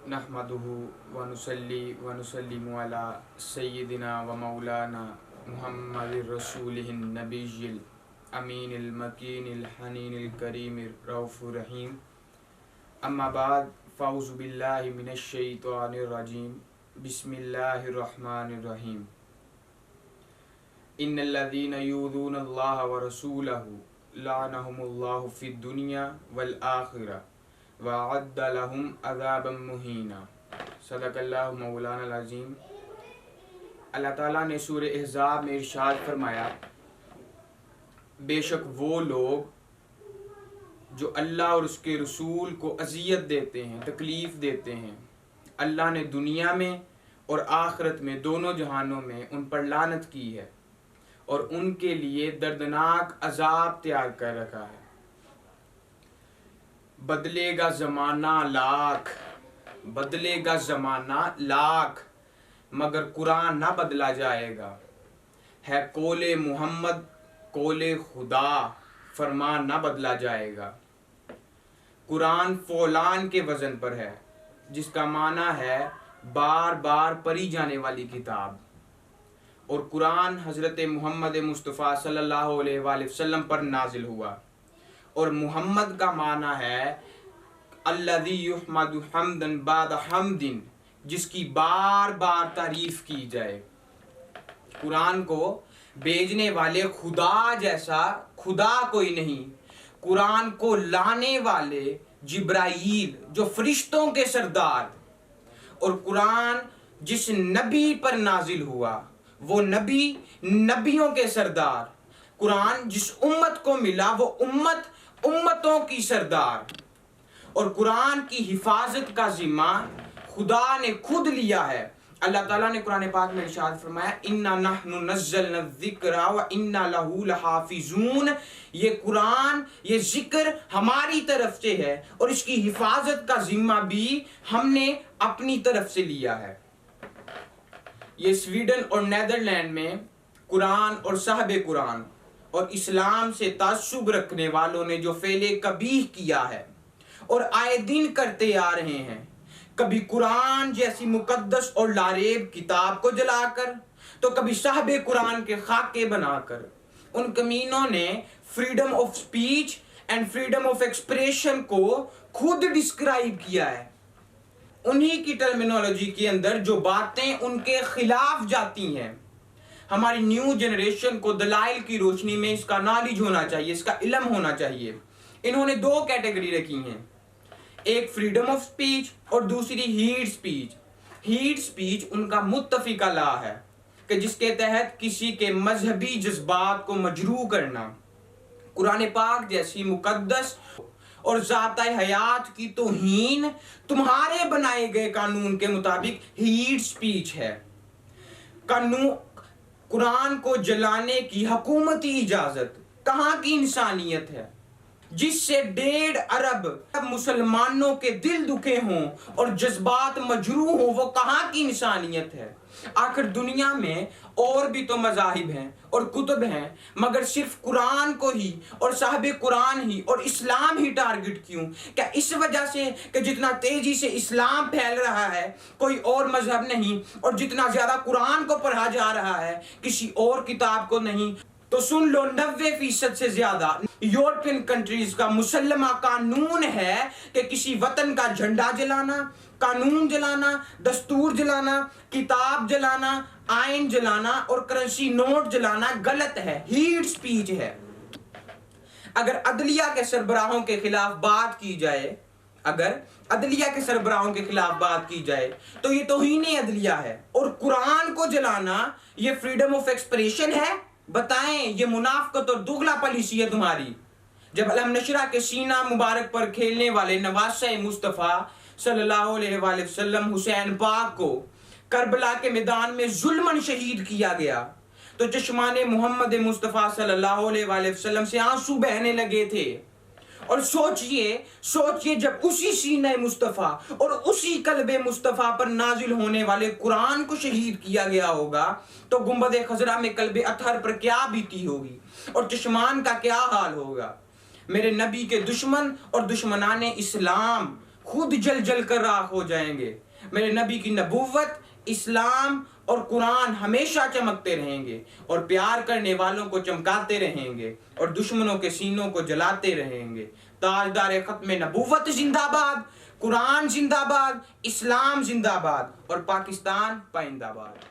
नहमदुहु व नुसल्ली व नुसल्लिमु अला सय्यिदिना व मौलाना मुहम्मदिर रसूलिहिन नबिय्यिल अमीनिल मकीनिल हनीनिल करीमिर रऊफुर रहीम। अम्मा बाद फ़अऊज़ु बिल्लाहि मिनश शैतानिर रजीम। बिस्मिल्लाहिर रहमानिर रहीम। इन्नल्लज़ीना युज़ूनल्लाह व रसूलहु लअनहुमुल्लाहु फ़िद दुनिया वल आखिरह व अअद्द लहुम अज़ाबम मुहीना। सदक़ल्लाहु मौलाना अज़ीम। अल्लाह ताला ने सूरह अहज़ाब में इरशाद फरमाया, बेशक वो लोग जो अल्लाह और उसके रसूल को अज़ियत देते हैं, तकलीफ़ देते हैं, अल्लाह ने दुनिया में और आखिरत में दोनों जहानों में उन पर लानत की है और उनके लिए दर्दनाक अजाब तैयार कर रखा है। बदलेगा ज़माना लाख, बदलेगा ज़माना लाख, मगर कुरान ना बदला जाएगा। है कोले मोहम्मद कोले खुदा, फरमान ना बदला जाएगा। कुरान फ़ौलान के वज़न पर है, जिसका माना है बार बार पढ़ी जाने वाली किताब। और कुरान हज़रत मोहम्मद मुस्तफ़ा सल्लल्लाहु अलैहि वसल्लम पर नाजिल हुआ। और मोहम्मद का माना है अल्लज़ी युहमदु हम्दन बाद हम्दिन, जिसकी बार बार तारीफ़ की जाए। कुरान को भेजने वाले खुदा जैसा खुदा कोई नहीं। कुरान को लाने वाले जिब्राईल, जो फरिश्तों के सरदार, और कुरान जिस नबी पर नाजिल हुआ वो नबी नबियों के सरदार। कुरान जिस उम्मत को मिला वो उम्मत उम्मतों की सरदार। और कुरान की हिफाजत का जिम्मा खुदा ने खुद लिया है। अल्लाह ताला ने कुरान पाक में इरशाद फरमाया, इन्ना नहनु नज़्ज़लना ज़िक्रा व इन्ना लहू लहाफ़िज़ून। ये कुरान, ये जिक्र हमारी तरफ से है और इसकी हिफाजत का जिम्मा भी हमने अपनी तरफ से लिया है। ये स्वीडन और नेदरलैंड में कुरान और साहबे कुरान और इस्लाम से तासुब रखने वालों ने जो फेले कबीह किया है और आए दिन करते आ रहे हैं, कभी कुरान जैसी मुकद्दस और लारेब किताब को जलाकर, तो कभी साहबे कुरान के खाके बनाकर, उन कमीनों ने freedom of speech and freedom of expression को खुद डिस्क्राइब किया है। उन्हीं की टर्मिनोलॉजी के अंदर जो बातें उनके खिलाफ जाती हैं। हमारी न्यू जनरेशन को दलाइल की रोशनी में इसका नॉलेज होना चाहिए, इसका इल्म होना चाहिए। इन्होंने दो कैटेगरी रखी हैं, एक फ्रीडम ऑफ स्पीच और दूसरी हीट स्पीच। हीट स्पीच उनका मुत्तफिका ला है कि जिसके तहत किसी के मजहबी जज्बात को मजरूह करना। कुरान पाक जैसी मुकद्दस और ज़ात-ए हयात की तौहीन तुम्हारे बनाए गए कानून के मुताबिक हीट स्पीच है। कानून कुरान को जलाने की हुकूमती इजाजत कहाँ की इंसानियत है, जिससे 1.5 अरब मुसलमानों के दिल दुखे हों और जज्बात मजरूह हों, वो कहाँ की इंसानियत है। आखिर दुनिया में और भी तो मज़ाहिब हैं और कुतुब हैं, मगर सिर्फ कुरान को ही और साहबे कुरान ही और इस्लाम ही टारगेट क्यों? क्या इस वजह से कि जितना तेजी से इस्लाम फैल रहा है कोई और मजहब नहीं, और जितना ज्यादा कुरान को पढ़ा जा रहा है किसी और किताब को नहीं? तो सुन लो, 90% से ज्यादा यूरोपियन कंट्रीज का मुसल्लमा कानून है कि किसी वतन का झंडा जलाना, कानून जलाना, दस्तूर जलाना, किताब जलाना, आइन जलाना और करेंसी नोट जलाना गलत है, हीट स्पीच है। अगर अदलिया के सरबराहों के खिलाफ बात की जाए, अगर अदलिया के सरबराहों के खिलाफ बात की जाए तो ये तौहीन अदलिया है। और कुरान को जलाना ये फ्रीडम ऑफ एक्सप्रेशन है? बताएं, ये मुनाफकत और दुगला पॉलिसी है तुम्हारी। जब अलम नशरा के सीना मुबारक पर खेलने वाले नवासे मुस्तफ़ा सल्लल्लाहु अलैहि वसल्लम हुसैन पाक को करबला के मैदान में जुल्मन शहीद किया गया, तो चश्माने मोहम्मद मुस्तफ़ा सल्लल्लाहु अलैहि वसल्लम से आंसू बहने लगे थे। और सोचिए जब उसी सीने मुस्तफ़ा और उसी कल्बे मुस्तफ़ा पर नाजिल होने वाले कुरान को शहीद किया गया होगा, तो गुंबद खजरा में कल्बे अतहर पर क्या बीती होगी और चश्मान का क्या हाल होगा। मेरे नबी के दुश्मन और दुश्मनाने इस्लाम खुद जल जल कर राख हो जाएंगे। मेरे नबी की नबूवत, इस्लाम और कुरान हमेशा चमकते रहेंगे और प्यार करने वालों को चमकाते रहेंगे और दुश्मनों के सीनों को जलाते रहेंगे। ताजदार खत्म नबूवत जिंदाबाद, कुरान जिंदाबाद, इस्लाम जिंदाबाद और पाकिस्तान पाइंदाबाद।